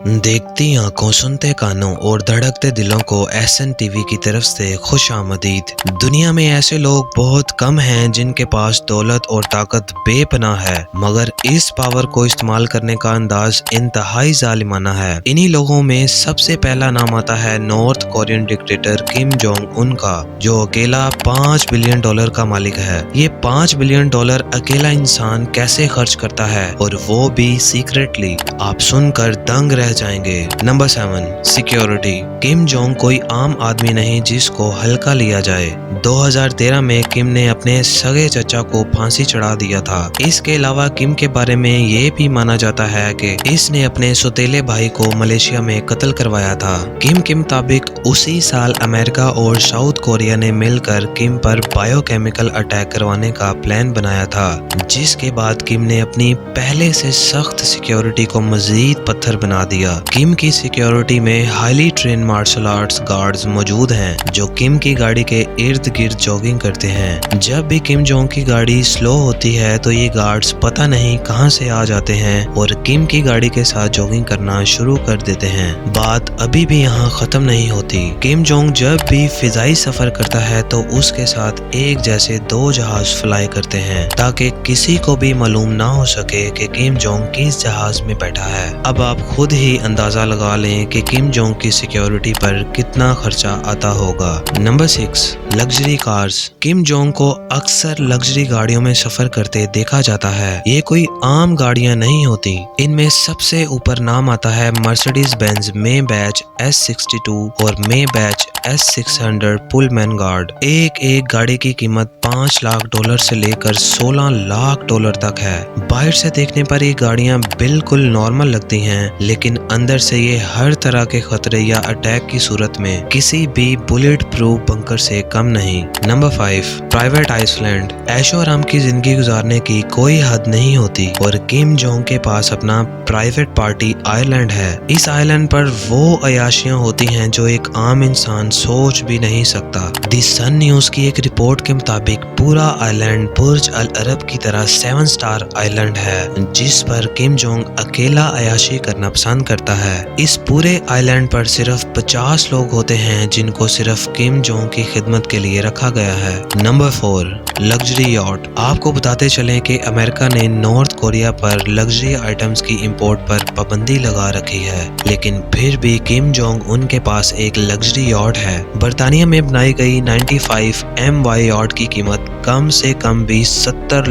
देखती आंखों, सुनते कानों और धड़कते दिलों को एसएन टीवी की तरफ से खुश आमदीद। दुनिया में ऐसे लोग बहुत कम हैं जिनके पास दौलत और ताकत बेपनाह है, मगर इस पावर को इस्तेमाल करने का अंदाज इंतहाई जालिमाना है। इन्हीं लोगों में सबसे पहला नाम आता है north Korean dictator Kim Jong Un का, जो अकेला $5 बिलियन का मालिक है। ये $5 बिलियन अकेला इंसान कैसे खर्च करता है, और वो भी सीक्रेटली। आप सुनकर दंग रह जाएंगे। Number 7, security. किम जोंग कोई आम आदमी नहीं जिसको हल्का लिया जाए। 2013 में किम ने अपने सगे चचा को फांसी चढ़ा दिया था। इसके अलावा किम के बारे में ये भी माना जाता है कि इसने अपने सौतेले भाई को मलेशिया में कत्ल करवाया था। किम के मुताबिक उसी साल अमेरिका और साउथ कोरिया ने मिलकर किम पर बायोकेमिकल अटैक करवाने का प्लान बनाया था, जिसके बाद किम ने अपनी पहले से सख्त सिक्योरिटी को मजीद पत्थर बना दिया। किम की सिक्योरिटी में highly train martial arts guards मौजूद हैं, जो किम की गाड़ी के इर्द गिर्द जॉगिंग करते हैं। जब भी किम जोंग की गाड़ी स्लो होती है तो ये गार्ड्स पता नहीं कहां से आ जाते हैं और किम की गाड़ी के साथ जॉगिंग करना शुरू कर देते हैं। बात अभी भी यहाँ खत्म नहीं होती। किम जोंग जब भी फिजाई सफर करता है तो उसके साथ एक जैसे 2 जहाज फ्लाई करते हैं, ताकि किसी को भी मालूम ना हो सके कि किम जोंग किस जहाज में बैठा है। अब आप खुद ही अंदाजा लगा लें कि किम जोंग की सिक्योरिटी पर कितना खर्चा आता होगा। Number 6, luxury cars. Kim Jong को अक्सर लग्जरी गाड़ियों में सफर करते देखा जाता है। ये कोई आम गाड़ियां नहीं होती। इनमें सबसे ऊपर नाम आता है मर्सिडीज बेंज मे बैच S62 और मे बैच S600 पुलमैन गार्ड। एक गाड़ी की कीमत $5 लाख से लेकर $16 लाख तक है। बाहर से देखने पर ये गाड़ियां बिल्कुल नॉर्मल लगती हैं, लेकिन अंदर से ये हर तरह के खतरे या अटैक की सूरत में किसी भी बुलेट प्रूफ बंकर से कम नहीं। Number 5, private Iceland. ऐशो आराम की जिंदगी गुजारने की कोई हद नहीं होती, और किम जोंग के पास अपना प्राइवेट पार्टी आइलैंड है। इस आइलैंड पर वो अयाशियां होती हैं जो एक आम इंसान सोच भी नहीं सकता। दी सन न्यूज की एक रिपोर्ट के मुताबिक पूरा आइलैंड बुर्ज अल अरब की तरह 7 स्टार आइलैंड है, जिस पर किम जोंग अकेला अयाशी करना पसंद करता है। इस पूरे आइलैंड पर सिर्फ 50 लोग होते हैं जिनको सिर्फ किम जोंग की खिदमत के लिए रखा गया है। Number 4, luxury yacht. आपको बताते चलें कि अमेरिका ने नॉर्थ कोरिया पर लग्जरी आइटम्स की इंपोर्ट पर पाबंदी लगा रखी है, लेकिन फिर भी किम जोंग उनके पास एक लग्जरी यॉट है। बर्तानिया में बनाई गई 95 MY यॉट की कीमत कम से कम भी $70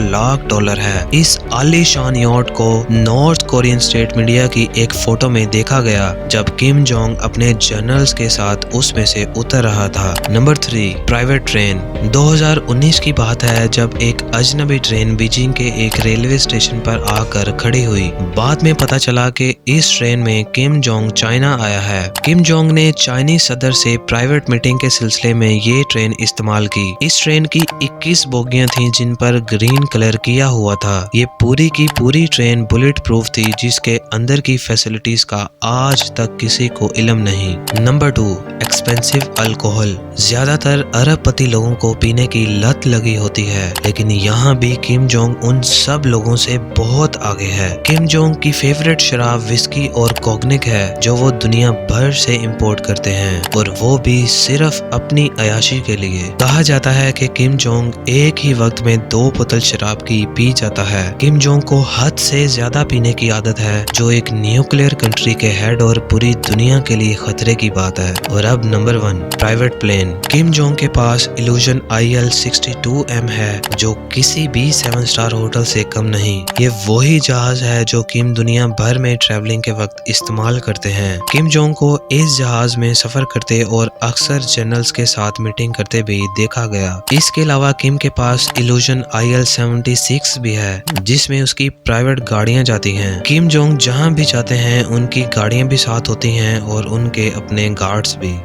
लाख है। इस आलीशान यॉट को नॉर्थ कोरियन स्टेट मीडिया की एक फोटो में देखा गया जब किम जोंग अपने जनरल्स के साथ उसमें से उतर रहा था। Number 3, private train. 2019 की बात है जब एक अजनबी ट्रेन बीजिंग के एक रेलवे स्टेशन पर आकर खड़ी हुई। बाद में पता चला कि इस ट्रेन में किम जोंग चाइना आया है। किम जोंग ने चाइनीज सदर से प्राइवेट मीटिंग के सिलसिले में ये ट्रेन इस्तेमाल की। इस ट्रेन की 21 बोगियां थीं जिन पर ग्रीन कलर किया हुआ था। ये पूरी की पूरी ट्रेन बुलेट प्रूफ थी, जिसके अंदर की फैसिलिटीज का आज तक किसी को इल्म नहीं। Number 2, expensive alcohol. ज्यादातर अरबपति लोगों को पीने की लत लगी होती है, लेकिन यहाँ भी किम जोंग उन सब लोगों से बहुत आगे है। किम जोंग की फेवरेट शराब विस्की और कॉग्निक है, जो वो दुनिया भर से इंपोर्ट करते हैं, और वो भी सिर्फ अपनी अयाशी के लिए। कहा जाता है कि किम जोंग एक ही वक्त में 2 बोतल शराब की पी जाता है। किम जोंग को हद से ज्यादा पीने की आदत है, जो एक न्यूक्लियर कंट्री के हेड और पूरी दुनिया के लिए खतरे की बात है। और अब number 1, private plane. Kim Jong के पास इल्यूजन IL-62M है, जो किसी भी 7 स्टार होटल से कम नहीं। ये वही जहाज है जो किम दुनिया भर में ट्रैवलिंग के वक्त इस्तेमाल करते हैं। किम जोंग को इस जहाज में सफर करते और अक्सर जनरल्स के साथ मीटिंग करते भी देखा गया। इसके अलावा किम के पास इल्यूजन IL-76 भी है, जिसमें उसकी प्राइवेट गाड़ियां जाती हैं। किम जोंग जहां भी जाते हैं उनकी गाड़ियां भी साथ होती हैं और उनके अपने गार्ड्स भी।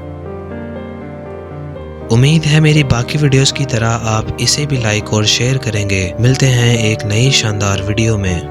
उम्मीद है मेरी बाकी वीडियोस की तरह आप इसे भी लाइक और शेयर करेंगे। मिलते हैं एक नई शानदार वीडियो में।